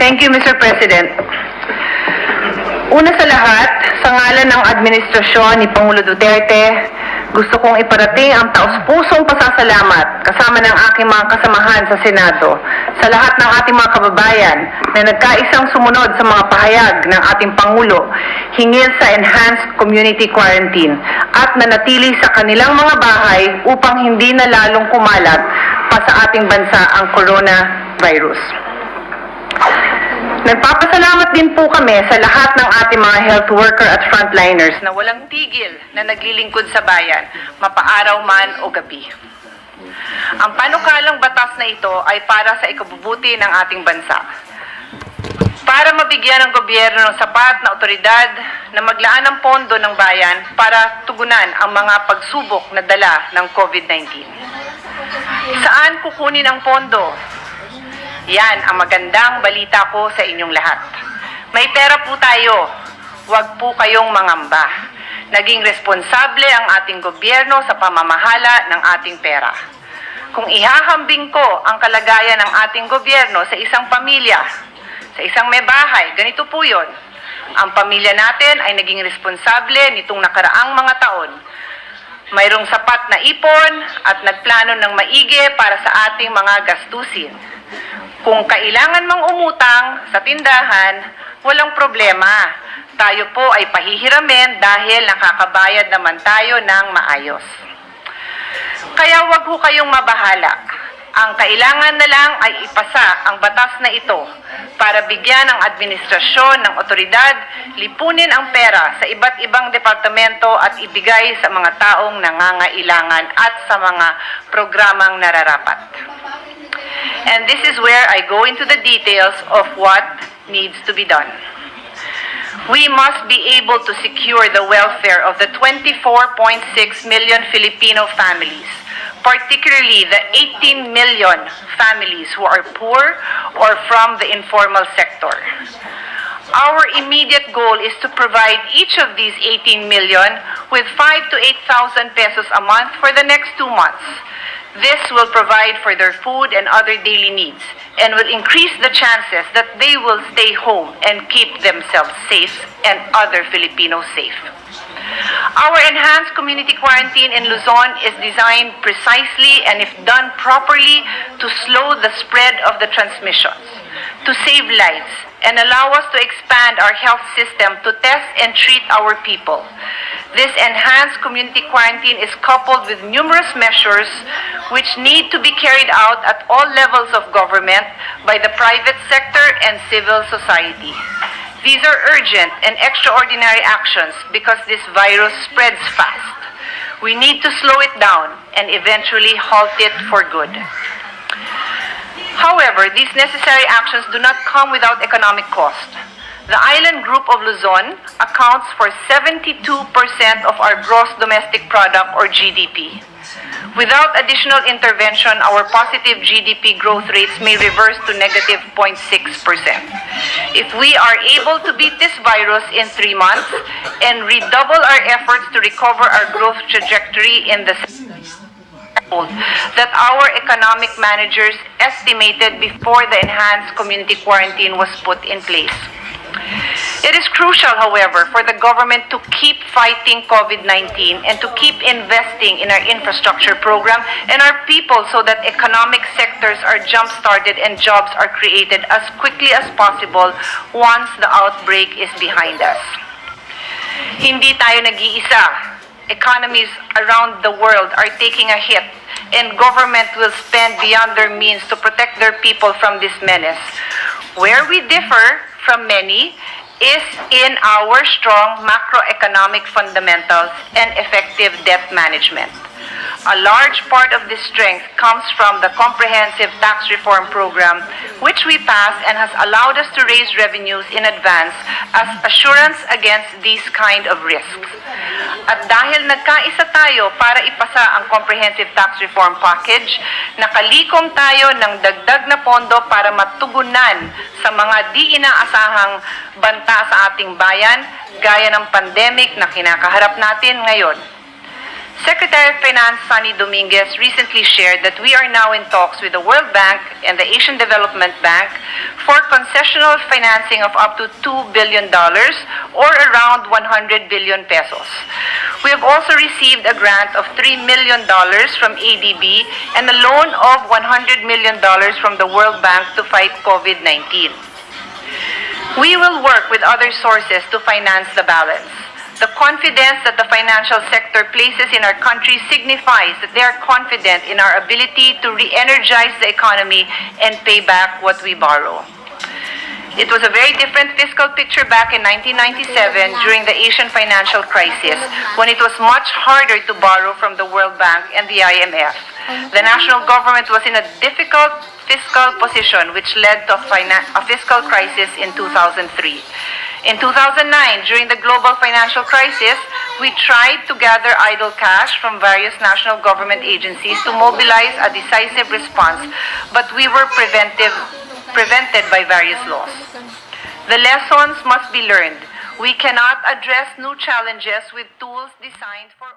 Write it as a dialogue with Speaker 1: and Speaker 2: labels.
Speaker 1: Thank you, Mr. President. Una sa lahat, sa ngalan ng administrasyon ni Pangulo Duterte, gusto kong iparating ang taus-pusong pasasalamat kasama ng aking mga kasamahan sa Senado sa lahat ng ating mga kababayan na nagkaisang sumunod sa mga pahayag ng ating Pangulo hinggil sa enhanced community quarantine at nanatili sa kanilang mga bahay upang hindi na lalong kumalat pa sa ating bansa ang coronavirus. Nagpapasalamat din po kami sa lahat ng ating mga health worker at frontliners na walang tigil na naglilingkod sa bayan, mapaaraw man o gabi. Ang panukalang batas na ito ay para sa ikabubuti ng ating bansa. Para mabigyan ng gobyerno ng sapat na otoridad na maglaan ng pondo ng bayan para tugunan ang mga pagsubok na dala ng COVID-19. Saan kukunin ang pondo? Yan ang magandang balita ko sa inyong lahat. May pera po tayo. Huwag po kayong mangamba. Naging responsable ang ating gobyerno sa pamamahala ng ating pera. Kung ihahambing ko ang kalagayan ng ating gobyerno sa isang pamilya, sa isang may bahay, ganito po yun. Ang pamilya natin ay naging responsable nitong nakaraang mga taon. Mayroong sapat na ipon at nagplano ng maigi para sa ating mga gastusin. Kung kailangan mang umutang sa tindahan, walang problema. Tayo po ay pahihiramin dahil nakakabayad naman tayo ng maayos. Kaya wag ho kayong mabahala. Ang kailangan na lang ay ipasa ang batas na ito para bigyan ng administrasyon ng otoridad, lipunin ang pera sa iba't ibang departamento at ibigay sa mga taong nangangailangan at sa mga programang nararapat. And this is where I go into the details of what needs to be done. We must be able to secure the welfare of the 24.6 million Filipino families, particularly the 18 million families who are poor or from the informal sector. Our immediate goal is to provide each of these 18 million with 5,000 to 8,000 pesos a month for the next 2 months. This will provide for their food and other daily needs and will increase the chances that they will stay home and keep themselves safe and other Filipinos safe. Our enhanced community quarantine in Luzon is designed precisely and if done properly to slow the spread of the transmissions, to save lives, and allow us to expand our health system to test and treat our people. This enhanced community quarantine is coupled with numerous measures which need to be carried out at all levels of government by the private sector and civil society. These are urgent and extraordinary actions because this virus spreads fast. We need to slow it down and eventually halt it for good. However, these necessary actions do not come without economic cost. The island group of Luzon accounts for 72% of our gross domestic product or GDP. Without additional intervention, our positive GDP growth rates may reverse to negative 0.6%. If we are able to beat this virus in 3 months and redouble our efforts to recover our growth trajectory in the that our economic managers estimated before the enhanced community quarantine was put in place. It is crucial, however, for the government to keep fighting COVID-19 and to keep investing in our infrastructure program and our people so that economic sectors are jump-started and jobs are created as quickly as possible once the outbreak is behind us. Hindi tayo nag-iisa. Economies around the world are taking a hit and government will spend beyond their means to protect their people from this menace. Where we differ from many is in our strong macroeconomic fundamentals and effective debt management. A large part of this strength comes from the comprehensive tax reform program, which we passed and has allowed us to raise revenues in advance as assurance against these kind of risks. At dahil nagkaisa tayo para ipasa ang comprehensive tax reform package, nakalikom tayo ng dagdag na pondo para matugunan sa mga di inaasahang banta sa ating bayan, gaya ng pandemic na kinakaharap natin ngayon. Secretary of Finance Sonny Dominguez recently shared that we are now in talks with the World Bank and the Asian Development Bank for concessional financing of up to $2 billion or around 100 billion pesos. We have also received a grant of $3 million from ADB and a loan of $100 million from the World Bank to fight COVID-19. We will work with other sources to finance the balance. The confidence that the financial sector places in our country signifies that they are confident in our ability to re-energize the economy and pay back what we borrow. It was a very different fiscal picture back in 1997 during the Asian financial crisis, when it was much harder to borrow from the World Bank and the IMF. The national government was in a difficult fiscal position, which led to a fiscal crisis in 2003. In 2009, during the global financial crisis, we tried to gather idle cash from various national government agencies to mobilize a decisive response, but we were prevented by various laws. The lessons must be learned. We cannot address new challenges with tools designed for